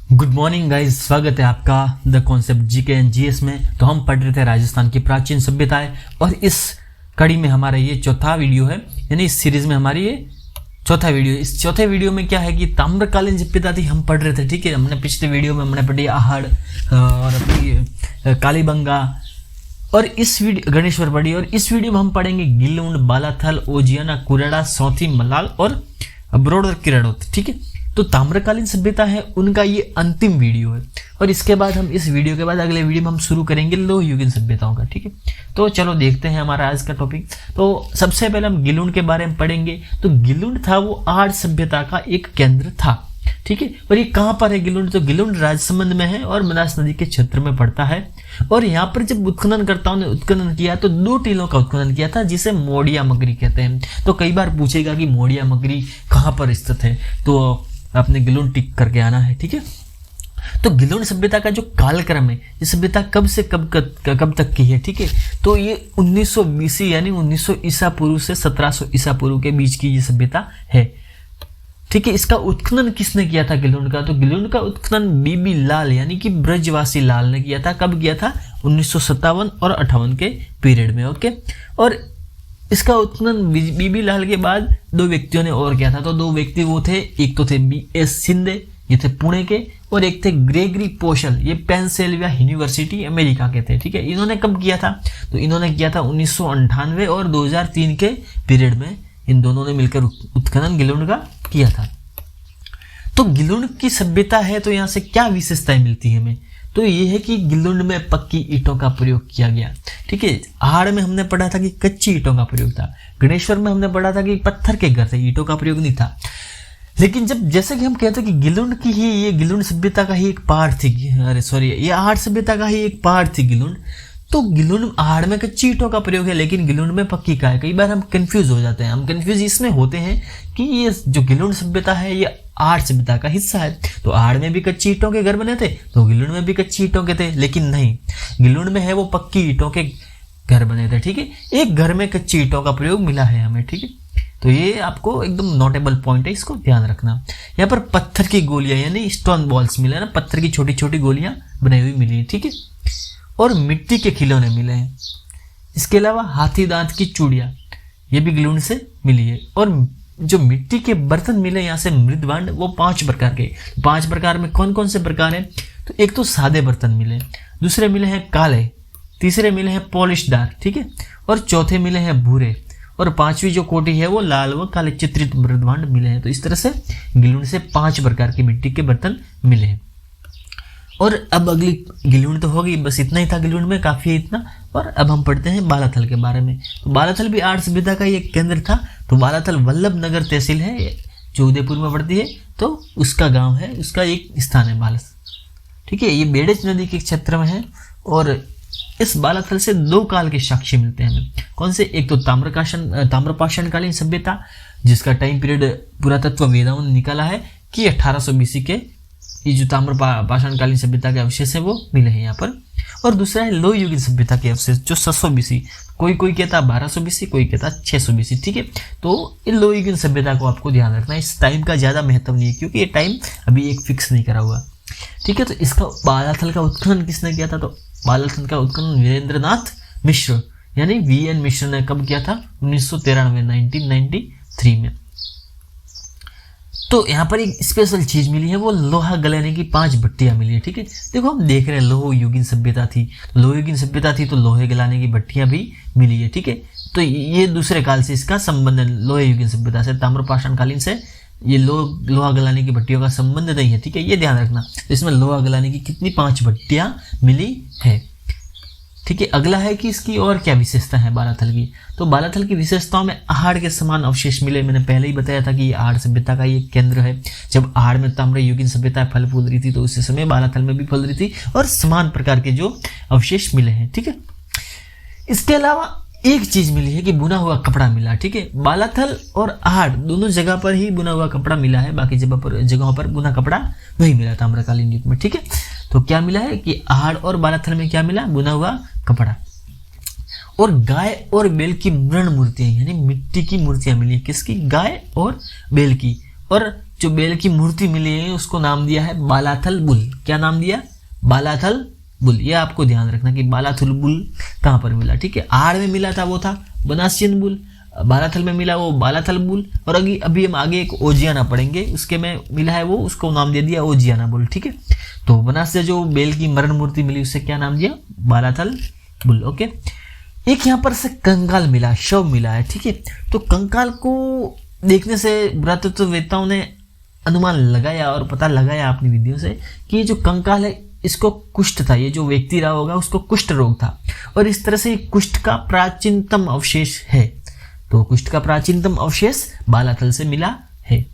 Good morning guys, स्वागत है आपका the concept GK and GS में। तो हम पढ़ रहे थे राजस्थान की प्राचीन सभ्यताएं और इस कड़ी में हमारा ये चौथा वीडियो है, यानी इस सीरीज में हमारी ये चौथा वीडियो। इस चौथे वीडियो में क्या है कि ताम्रकालीन सभ्यता थी, हम पढ़ रहे थे। ठीक है, हमने पिछले वीडियो में हमने पढ़ी आहड़ और अपनी कालीबंगा और इस वीडियो गणेश्वर पढ़ी, और इस वीडियो में हम पढ़ेंगे गिलुंड, बालाथल, ओजियाना, कुरेड़ा, सौथी, मलाल और अब्रोड और किरणोत। ठीक है, तो ताम्रकालीन सभ्यता है उनका ये अंतिम वीडियो है, और इसके बाद हम इस वीडियो के बाद अगले वीडियो में हम शुरू करेंगे लोह युगीन सभ्यताओं का। ठीक है, तो चलो देखते हैं हमारा आज का टॉपिक। तो सबसे पहले हम गिलुंड के बारे में पढ़ेंगे। तो गिलुंड था वो आर्य सभ्यता का एक केंद्र था। ठीक है, और ये कहाँ पर है गिलुंड? तो गिलुंड राजसमंद में है और बनास नदी के क्षेत्र में पड़ता है। और यहाँ पर जब उत्खननकर्ताओं ने उत्खनन किया तो 2 टीलों का उत्खनन किया था, जिसे मोड़िया मगरी कहते हैं। तो कई बार पूछेगा कि मोड़िया मगरी कहाँ पर स्थित है, तो आपने गिलुंड टिक करके आना है। ठीक है, तो गिलुंड सभ्यता का जो कालक्रम है, ये सभ्यता कब से कब तक की है? ठीक है, तो ये 1900 BC यानी 1900 ईसा पूर्व से 1700 ईसा पूर्व के बीच की ये सभ्यता है। ठीक है, इसका उत्खनन किसने किया था गिलुंड का? तो गिलुंड का उत्खनन बीबी लाल यानी कि ब्रजवासी लाल ने किया था। कब किया था? 1957 और 58 के पीरियड में। ओके, और इसका उत्खनन बीबी लाल के बाद 2 व्यक्तियों ने और किया था। तो 2 व्यक्ति वो थे, एक तो थे BS शिंदे, ये थे पुणे के, और एक थे ग्रेगरी पोशल, ये पेंसिल्वेनिया यूनिवर्सिटी अमेरिका के थे। ठीक है, इन्होंने कब किया था? तो इन्होंने किया था 1998 और 2003 के पीरियड में। इन दोनों ने मिलकर उत्खनन गिलुंड का किया था। तो गिलुंड की सभ्यता है, तो यहाँ से क्या विशेषताएं मिलती है हमें? तो ये है कि गिलुंड में पक्की ईंटों का प्रयोग किया गया। ठीक है, आहड़ में हमने पढ़ा था कि कच्ची ईंटों का प्रयोग था। गणेश्वर में हमने पढ़ा था कि पत्थर के घर थे, ईंटों का प्रयोग नहीं था। लेकिन जब जैसे कि हम कहते हैं कि गिलुंड की ही ये गिलुंड सभ्यता का ही एक पार्ट थी, ये आहड़ सभ्यता का ही एक पार्ट थी गिलुंड। तो गिलुंड आहड़ में कच्ची ईंटों का प्रयोग है, लेकिन गिलुंड में पक्की का है। कई बार हम कंफ्यूज हो जाते हैं। हम कंफ्यूज इसमें होते हैं कि ये जो गिलुंड सभ्यता है ये आर्य सभ्यता का हिस्सा है। तो आहड़ में भी कच्ची ईंटों के घर बने थे, तो गिलुंड में भी कच्ची ईंटों के थे, लेकिन नहीं, गिलुंड में है वो पक्की ईंटों के घर बने थे। ठीक है, एक घर में कच्ची ईंटों का प्रयोग मिला है हमें। ठीक है, तो ये आपको एकदम नोटेबल पॉइंट है, इसको ध्यान रखना। यहाँ पर पत्थर की गोलियां यानी स्टोन बॉल्स मिले ना, पत्थर की छोटी छोटी गोलियां बनाई हुई मिली है। ठीक है, और मिट्टी के खिलौने मिले हैं। इसके अलावा हाथी दांत की चूड़ियां, ये भी गिलुंड से मिली है। और जो मिट्टी के बर्तन मिले यहाँ से मृदभांड, वो 5 प्रकार के। 5 प्रकार में कौन कौन से प्रकार हैं? तो एक तो सादे बर्तन मिले, दूसरे मिले हैं काले, तीसरे मिले हैं पॉलिशदार, ठीक है, और चौथे मिले हैं भूरे, और 5वीं जो कोटि है वो लाल व काले चित्रित मृदभांड मिले हैं। तो इस तरह से गिलुंड से 5 प्रकार के मिट्टी के बर्तन मिले हैं। और अब अगली गिलुंड तो होगी, बस इतना ही था गिलुंड में, काफी है इतना। और अब हम पढ़ते हैं बालाथल के बारे में। तो बालाथल भी आर्य सभ्यता का एक केंद्र था। तो बालाथल वल्लभ नगर तहसील है जो उदयपुर में पड़ती है, तो उसका गांव है, उसका एक स्थान है बालाथल। ठीक है, ये बेड़ज नदी के क्षेत्र में है। और इस बालाथल से 2 काल के साक्ष्य मिलते हैं हमें। कौन से? एक तो ताम्रपाषाण कालीन सभ्यता, जिसका टाइम पीरियड पुरातत्व वेदाओं ने निकाला है कि 1800 BC के ये जो ताम्रपाषाण कालीन सभ्यता के अवशेष है वो मिले हैं यहाँ पर। और दूसरा है लोह युगीन सभ्यता के अवशेष जो 700 BC, कोई कहता 1200 BC, कोई कहता 600 BC। ठीक है, तो इन लोह युगीन सभ्यता को आपको ध्यान रखना है। इस टाइम का ज्यादा महत्व नहीं है, क्योंकि ये टाइम अभी एक फिक्स नहीं करा हुआ। ठीक है, तो इसका बालाथल का उत्खनन किसने किया था? तो बालाथल का उत्खनन वीरेंद्रनाथ मिश्र यानी VN मिश्र ने कब किया था? 1993 में। तो यहाँ पर एक स्पेशल चीज मिली है, वो लोहा गलाने की 5 भट्टियां मिली है। ठीक है, देखो हम देख रहे हैं लोह युगीन सभ्यता थी, लोह युगीन सभ्यता थी तो लोहे गलाने की भट्टियां भी मिली है। ठीक है, तो ये दूसरे काल से इसका संबंध है, लोह युगीन सभ्यता से। ताम्रपाषाण कालीन से ये लोहा गलाने की भट्टियों का संबंध नहीं है। ठीक है, ये ध्यान रखना। तो इसमें लोहा गलाने की कितनी 5 भट्टियां मिली है। ठीक है, अगला है कि इसकी और क्या विशेषता है बालाथल की। तो बालाथल की विशेषताओं में आहड़ के समान अवशेष मिले। मैंने पहले ही बताया था कि ये आहड़ सभ्यता का ये केंद्र है। जब आहड़ में ताम्र युगीन सभ्यता फल फूल रही थी, तो उसी समय बालाथल में भी फल रही थी, और समान प्रकार के जो अवशेष मिले हैं। ठीक है, इसके अलावा एक चीज मिली है कि बुना हुआ कपड़ा मिला। ठीक है, बालाथल और आहड़ दोनों जगह पर ही बुना हुआ कपड़ा मिला है, बाकी जगहों पर बुना कपड़ा नहीं मिला ताम्रकालीन युग में। ठीक है, तो क्या मिला है कि आहड़ और बालाथल में क्या मिला? बुना हुआ कपड़ा। और गाय और बैल की मृण मूर्तियां यानी मिट्टी की मूर्तियां मिली। किसकी? गाय और बैल की। और जो बैल की मूर्ति मिली है उसको नाम दिया है बालाथल बुल। क्या नाम दिया? बालाथल बुल। ये आपको ध्यान रखना कि बालाथल बुल कहाँ पर मिला, ठीक है। आड़ में मिला था वो था बनासियन बुल, बालाथल में मिला वो बालाथल बुल, और अभी हम आगे एक ओजियाना पढ़ेंगे, उसके में मिला है वो, उसको नाम दे दिया ओजियाना बुल, ठीक है। तो बनास से जो बैल की मरण मूर्ति मिली उसे क्या नाम दिया? बालाथल बुल। ओके, एक यहाँ पर से कंकाल मिला, शव मिला है, ठीक है। तो कंकाल को देखने से पुरातत्ववेत्ताओं ने अनुमान लगाया और पता लगाया अपनी विधियों से कि ये जो कंकाल है इसको कुष्ठ था, ये जो व्यक्ति रहा होगा उसको कुष्ठ रोग था, और इस तरह से कुष्ठ का प्राचीनतम अवशेष है। तो कुष्ठ का प्राचीनतम अवशेष बालाथल से मिला है।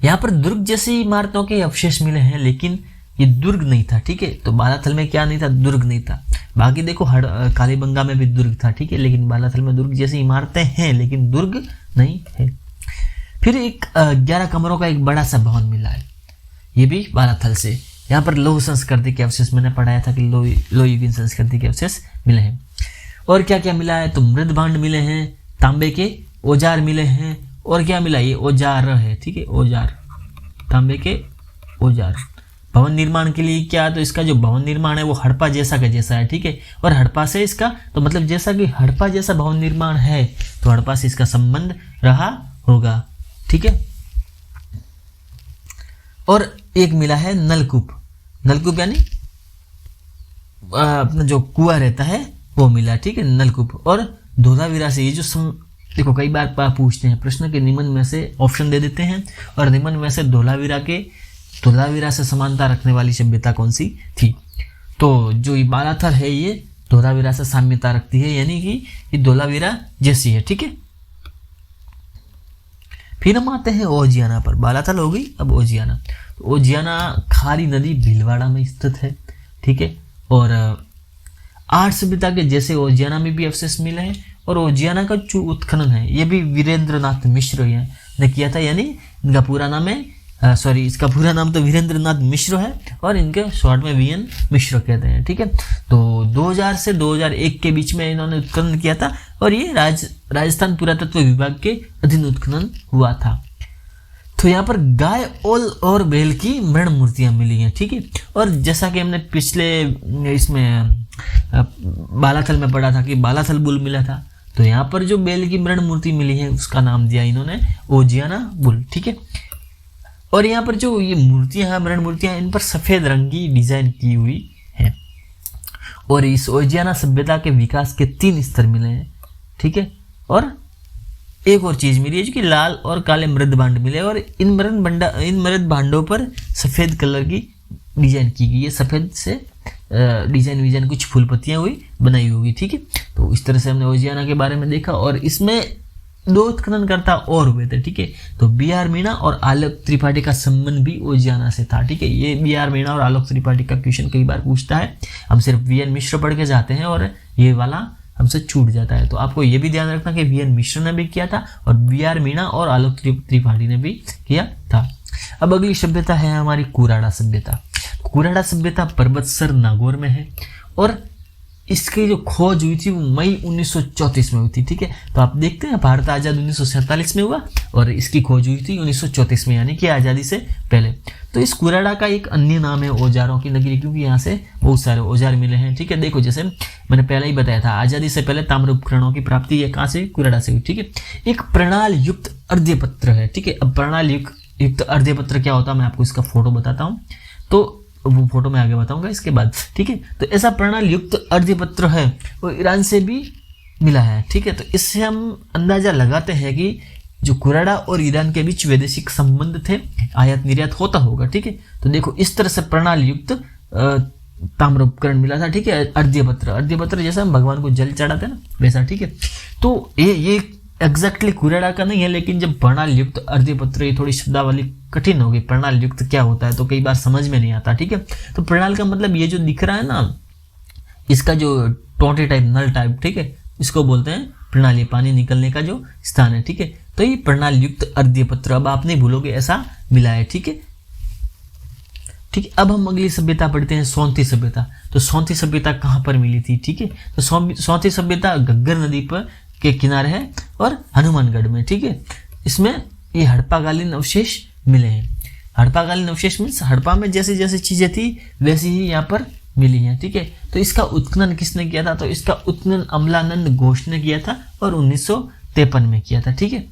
यहाँ पर दुर्ग जैसी इमारतों के अवशेष मिले हैं, लेकिन ये दुर्ग नहीं था, ठीक है। तो बालाथल में क्या नहीं था? दुर्ग नहीं था। बाकी देखो कालीबंगा में भी दुर्ग था, ठीक है, लेकिन बालाथल में दुर्ग जैसी इमारतें हैं लेकिन दुर्ग नहीं है। फिर एक 11 कमरों का एक बड़ा सा भवन मिला है, ये भी बालाथल से। यहाँ पर लौह संस्कृति के अवशेष मैंने पढ़ाया था कि लोहयुगीन संस्कृति के अवशेष मिले हैं। और क्या क्या मिला है? तो मृद भांड मिले हैं, तांबे के औजार मिले हैं, और क्या मिला? ये औजार है, ठीक है, औजार, तांबे के औजार। भवन निर्माण के लिए क्या? तो इसका जो भवन निर्माण है वो हड़प्पा जैसा का जैसा है, ठीक है। और हड़प्पा से इसका तो मतलब जैसा कि हड़प्पा जैसा भवन निर्माण है तो हड़प्पा से इसका संबंध रहा होगा, ठीक है। और एक मिला है नलकूप, नलकूप यानी अपना जो कुआं रहता है वो मिला, ठीक है, नलकूप। और धोलावीरा से ये जो देखो कई बार पूछते हैं प्रश्न के निम्न में से ऑप्शन दे देते हैं, और निम्न में से धोलावीरा से समानता रखने वाली सभ्यता कौन सी थी? तो जो ये बालाथल है ये धोलावीरा से साम्यता रखती है, यानी कि ये धोलावीरा जैसी है, ठीक है। फिर हम आते हैं ओजियाना पर। बालाथल हो गई, अब ओजियाना। तो ओजियाना खारी नदी भीलवाड़ा में स्थित है, ठीक है। और आर्ट सभ्यता के जैसे ओजियाना में भी अवशेष मिले हैं, और ओजियाना का जो उत्खनन है ये भी वीरेंद्रनाथ मिश्र ने किया था, यानी इनका पूरा नाम है इसका पूरा नाम तो वीरेंद्रनाथ मिश्र है, और इनके शॉर्ट में वीएन मिश्र कहते हैं, ठीक है। तो 2000 से 2001 के बीच में इन्होंने उत्खनन किया था, और ये राजस्थान पुरातत्व विभाग के अधीन उत्खनन हुआ था। तो यहाँ पर गाय और बैल की मृण मूर्तियां मिली हैं, ठीक है। और जैसा कि हमने पिछले इसमें बालाथल में पढ़ा था कि बालाथल बुल मिला था, तो यहाँ पर जो बैल की मृण मूर्ति मिली है उसका नाम दिया इन्होंने ओजियाना बुल, ठीक है। और यहाँ पर जो ये मूर्तियां हैं, मृण मूर्तियां, इन पर सफेद रंग की डिजाइन की हुई है। और इस ओजियाना सभ्यता के विकास के 3 स्तर मिले हैं, ठीक है। और एक और चीज मिली है जो कि लाल और काले मृद भांड मिले, और इन मृद भांडों पर सफेद कलर की डिजाइन की गई है, सफेद से डिजाइन कुछ फूल पत्तियां हुई बनाई होगी, ठीक है। तो इस तरह से हमने ओजियाना के बारे में देखा, और इसमें 2 उत्खननकर्ता और हुए थे, ठीक है। तो BR मीणा और आलोक त्रिपाठी का संबंध भी ओजियाना से था, ठीक है। ये BR मीणा और आलोक त्रिपाठी का क्वेश्चन कई बार पूछता है, हम सिर्फ VN मिश्र पढ़ के जाते हैं और ये वाला हमसे छूट जाता है। तो आपको ये भी ध्यान रखना कि VN मिश्र ने भी किया था और BR मीणा और आलोक त्रिपाठी ने भी किया था। अब अगली सभ्यता है हमारी कुराड़ा सभ्यता। कुराड़ा सभ्यता पर्वतसर नागौर में है, और इसकी जो खोज हुई थी वो मई 1934 में हुई थी, ठीक है। तो आप देखते हैं भारत आज़ाद 1947 में हुआ, और इसकी खोज हुई थी 1934 में, यानी कि आज़ादी से पहले। तो इस कुराड़ा का एक अन्य नाम है औजारों की नगरी, क्योंकि यहाँ से बहुत सारे औजार मिले हैं, ठीक है। देखो जैसे मैंने पहले ही बताया था, आज़ादी से पहले ताम्र उपकरणों की प्राप्ति ये कहाँ से? कुराड़ा से हुई, ठीक है। एक प्रणाल युक्त अर्ध्यपत्र है, ठीक है। अब प्रणाल युक्त अर्ध्यपत्र क्या होता है मैं आपको इसका फोटो बताता हूँ, तो वो फोटो मैं आगे बताऊंगा इसके बाद, ठीक है। तो ऐसा प्रणाल युक्त अर्ध्यपत्र है वो ईरान से भी मिला है, ठीक है। तो इससे हम अंदाजा लगाते हैं कि जो कुराड़ा और ईरान के बीच वैदेशिक संबंध थे, आयात निर्यात होता होगा, ठीक है। तो देखो इस तरह से प्रणाल युक्त ताम्र उपकरण मिला था, ठीक है। अर्ध्यपत्र जैसा हम भगवान को जल चढ़ाते हैं ना वैसा, ठीक है। तो ये एग्जैक्टली कुराड़ा का नहीं है, लेकिन जब प्रणाल युक्त अर्ध्यपत्र, ये थोड़ी शब्दावली कठिन होगी, प्रणाल युक्त क्या होता है तो कई बार समझ में नहीं आता, ठीक है। तो प्रणाल का मतलब ये जो दिख रहा है ना, इसका जो टोटे टाइप नल टाइप, ठीक है, इसको बोलते हैं प्रणाली, पानी निकलने का जो स्थान है, ठीक है। तो ये प्रणाल युक्त अर्ध्यपत्र, अब आप नहीं भूलोगे ऐसा मिला है, ठीक है। ठीक है, अब हम अगली सभ्यता पढ़ते हैं सोंथी सभ्यता। तो सोंथी सभ्यता कहाँ पर मिली थी, ठीक है। तो सोंथी सभ्यता घग्गर नदी पर के किनारे है और हनुमानगढ़ में, ठीक है। इसमें ये हड़प्पाकालीन अवशेष मिले हैं। हड़प्पाकालीन अवशेष मीन्स हड़प्पा में जैसी जैसी चीजें थी वैसी ही यहाँ पर मिली हैं, ठीक है। तो इसका उत्खनन किसने किया था? तो इसका उत्खनन अमलानंद घोष ने किया था और 1953 में किया था, ठीक है।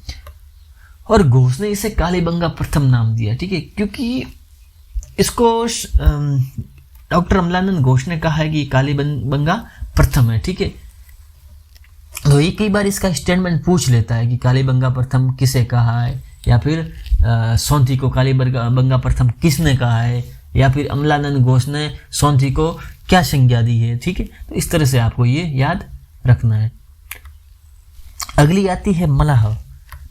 और घोष ने इसे कालीबंगा प्रथम नाम दिया, ठीक है, क्योंकि इसको डॉक्टर अमलानंद घोष ने कहा है कि कालीबंगा प्रथम है, ठीक है। तो ये कई बार इसका स्टेटमेंट पूछ लेता है कि कालीबंगा प्रथम किसे कहा है, या फिर सोंथी को कालीबंगा प्रथम किसने कहा है, या फिर अमलानंद घोष ने सोंथी को क्या संज्ञा दी है, ठीक है। तो इस तरह से आपको ये याद रखना है। अगली आती है मलाह।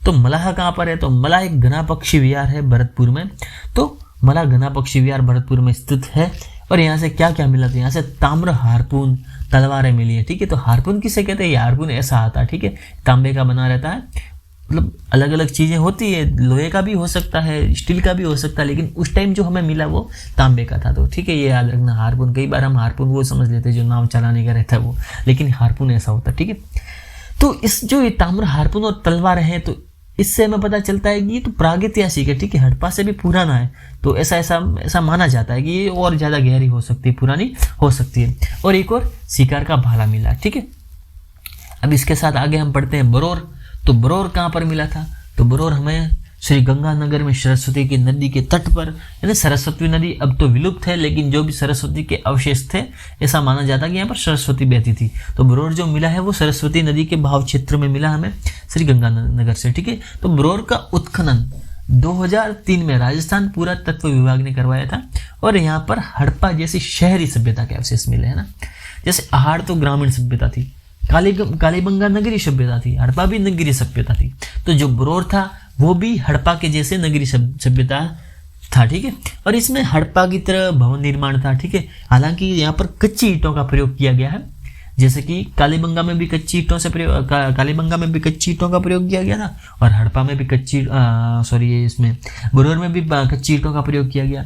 तो मलाह कहाँ पर है? तो मलाह एक घना पक्षी विहार है भरतपुर में। तो मलाह घना पक्षी विहार भरतपुर में स्थित है। और यहाँ से क्या क्या मिला? तो यहाँ से ताम्र हारपून तलवारें मिली है, ठीक है। तो हारपून किसे कहते हैं? ये हारपून ऐसा आता है, ठीक है, तांबे का बना रहता है, मतलब अलग अलग चीजें होती है, लोहे का भी हो सकता है, स्टील का भी हो सकता है, लेकिन उस टाइम जो हमें मिला वो तांबे का था। तो ठीक है, ये याद रखना हारपून। कई बार हम हारपून वो समझ लेते हैं जो नाव चलाने का रहता है वो, लेकिन हारपून ऐसा होता है, ठीक है। तो इस जो ये ताम्र हारपून और तलवार हैं, तो इससे हमें पता चलता है कि ये तो प्रागैतिहासिक है, ठीक है, हड़प्पा से भी पुराना है। तो ऐसा माना जाता है कि ये और ज़्यादा गहरी हो सकती है, पुरानी हो सकती है। और एक और शिकार का भाला मिला, ठीक है। अब इसके साथ आगे हम पढ़ते हैं बरौर। तो बरौर कहाँ पर मिला था? तो बरौर हमें श्री गंगानगर में सरस्वती की नदी के तट पर, यानी सरस्वती नदी अब तो विलुप्त है, लेकिन जो भी सरस्वती के अवशेष थे ऐसा माना जाता है कि यहाँ पर सरस्वती बहती थी। तो बरौर जो मिला है वो सरस्वती नदी के भाव क्षेत्र में मिला हमें श्री गंगानगर से, ठीक है। तो बरौर का उत्खनन 2003 में राजस्थान पुरातत्व विभाग ने करवाया था। और यहाँ पर हड़प्पा जैसी शहरी सभ्यता के अवशेष मिले हैं ना। जैसे आहड़ तो ग्रामीण सभ्यता थी, कालीबंगा नगरीय सभ्यता थी, हड़प्पा भी नगरीय सभ्यता थी। तो जो बरौर था वो भी हड़प्पा के जैसे नगरीय सभ्यता था, ठीक है। और इसमें हड़प्पा की तरह भवन निर्माण था, ठीक है। हालांकि यहाँ पर कच्ची ईंटों का प्रयोग किया गया है, जैसे कि कालीबंगा में भी कच्ची ईंटों से कालीबंगा में भी कच्ची ईंटों का प्रयोग किया गया था, और हड़प्पा में भी इसमें बरौर में भी कच्ची ईंटों का प्रयोग किया गया।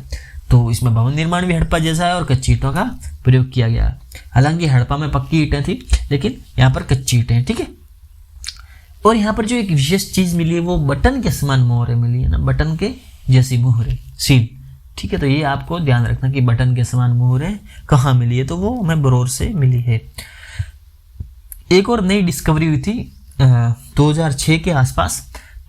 तो इसमें भवन निर्माण भी हड़प्पा जैसा है और कच्ची ईंटों का प्रयोग किया गया। हालांकि हड़प्पा में पक्की ईंटें थी, लेकिन यहाँ पर कच्ची ईंटें, ठीक है। और यहाँ पर जो एक विशेष चीज मिली है वो बटन के समान मोहरें मिली है ना, बटन के जैसी मोहरें, सील, ठीक है। तो ये आपको ध्यान रखना कि बटन के समान मोहरें कहाँ मिली है, तो वो हमें बरौर से मिली है। एक और नई डिस्कवरी हुई थी 2006 के आसपास।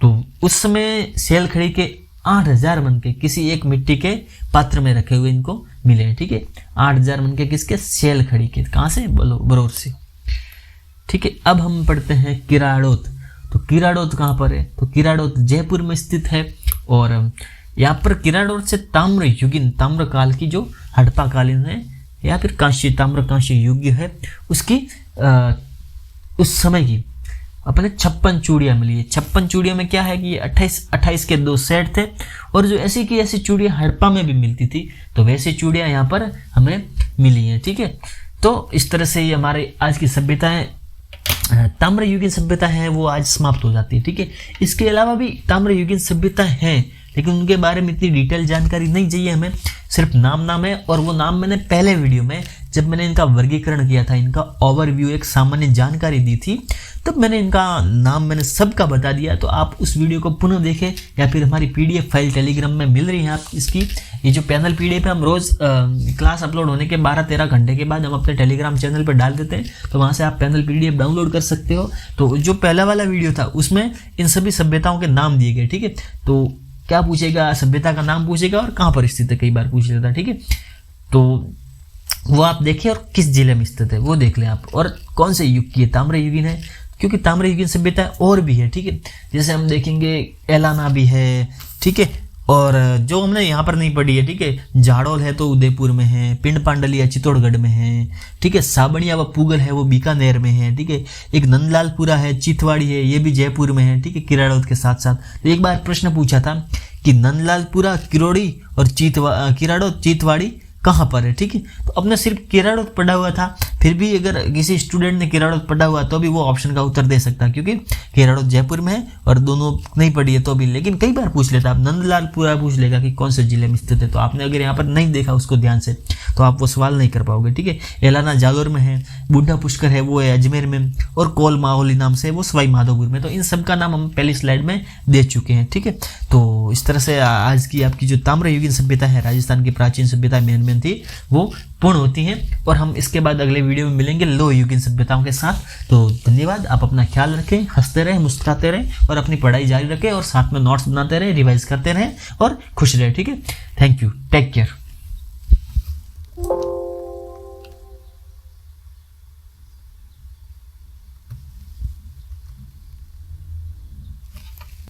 तो उस समय सेल खड़ी के 8000 मन के किसी एक मिट्टी के पात्र में रखे हुए इनको मिले हैं, ठीक है। 8000 मन के किसके? सेल खड़ी के। कहाँ से? बरौर से, ठीक है। अब हम पढ़ते हैं किराड़ोत। तो किराड़ोत कहाँ पर है? तो किराड़ोत जयपुर में स्थित है। और यहाँ पर किराड़ोत से ताम्र युगीन, ताम्र काल की जो हड़प्पा कालीन है या फिर कांस्य, ताम्र कांस्य युग है, उसकी उस समय की अपने 56 चूड़ियाँ मिली है। 56 चूड़ियों में क्या है कि 28 के 2 सेट थे। और जो ऐसी की ऐसी चूड़ियाँ हड़प्पा में भी मिलती थी, तो वैसी चूड़ियाँ यहाँ पर हमें मिली हैं, ठीक है। तो इस तरह से ये हमारे आज की सभ्यताएं, ताम्र युगीन सभ्यता है, वो आज समाप्त हो जाती है, ठीक है। इसके अलावा भी ताम्र युगीन सभ्यता है, लेकिन उनके बारे में इतनी डिटेल जानकारी नहीं चाहिए हमें, सिर्फ नाम है। और वो नाम मैंने पहले वीडियो में जब मैंने इनका वर्गीकरण किया था, इनका ओवरव्यू, एक सामान्य जानकारी दी थी, तब मैंने इनका नाम मैंने सबका बता दिया। तो आप उस वीडियो को पुनः देखें, या फिर हमारी PDF फाइल टेलीग्राम में मिल रही है आप इसकी। ये जो पैनल PDF है, हम रोज क्लास अपलोड होने के 12-13 घंटे के बाद हम अपने टेलीग्राम चैनल पर डाल देते हैं, तो वहाँ से आप पैनल PDF डाउनलोड कर सकते हो। तो जो पहला वाला वीडियो था उसमें इन सभी सभ्यताओं के नाम दिए गए, ठीक है। तो क्या पूछेगा? सभ्यता का नाम पूछेगा और कहाँ पर स्थित है, कई बार पूछ लेता, ठीक है। तो वो आप देखें, और किस जिले में स्थित है वो देख लें आप, और कौन से युग की है, ताम्र युगीन है, क्योंकि ताम्र युगीन सभ्यता और भी है, ठीक है। जैसे हम देखेंगे एलाना भी है, ठीक है। और जो हमने यहाँ पर नहीं पढ़ी है, ठीक है, जाड़ोल है तो उदयपुर में है, पिंड पांडलिया चित्तौड़गढ़ में है, ठीक है। साबणिया व पूगल है वो बीकानेर में है, ठीक है। एक नंदलालपुरा है, चितवाड़ी है, ये भी जयपुर में है, ठीक है, किराड़ोत के साथ साथ। तो एक बार प्रश्न पूछा था कि नंदलालपुरा, किरोड़ी और किराड़ोत, चितवाड़ी कहाँ पर है, ठीक है। तो अपने सिर्फ किराड़ोत पढ़ा हुआ था, फिर भी अगर किसी स्टूडेंट ने केराड़ोत पढ़ा हुआ तो भी वो ऑप्शन का उत्तर दे सकता है, क्योंकि केराड़ोत जयपुर में है और दोनों नहीं पढ़ी है तो भी। लेकिन कई बार पूछ लेता, आप नंदलाल पूरा पूछ लेगा कि कौन से जिले में स्थित है, तो आपने अगर यहाँ पर नहीं देखा उसको ध्यान से तो आप वो सवाल नहीं कर पाओगे, ठीक है। एलाना जालोर में है, बूढ़ा पुष्कर है वो है अजमेर में, और कोल माहौली नाम से वो सवाई माधोपुर में। तो इन सब का नाम हम पहली स्लाइड में दे चुके हैं, ठीक है। तो इस तरह से आज की आपकी जो ताम्रयुगीन सभ्यता है, राजस्थान की प्राचीन सभ्यता मेन थी, वो पूर्ण होती है। और हम इसके बाद अगले वीडियो में मिलेंगे लोह युगीन सभ्यताओं के साथ। तो धन्यवाद, आप अपना ख्याल रखें, हंसते रहें, मुस्कुराते रहें और अपनी पढ़ाई जारी रखें, और साथ में नोट्स बनाते रहें, रिवाइज करते रहें और खुश रहें, ठीक है। Thank you, take care.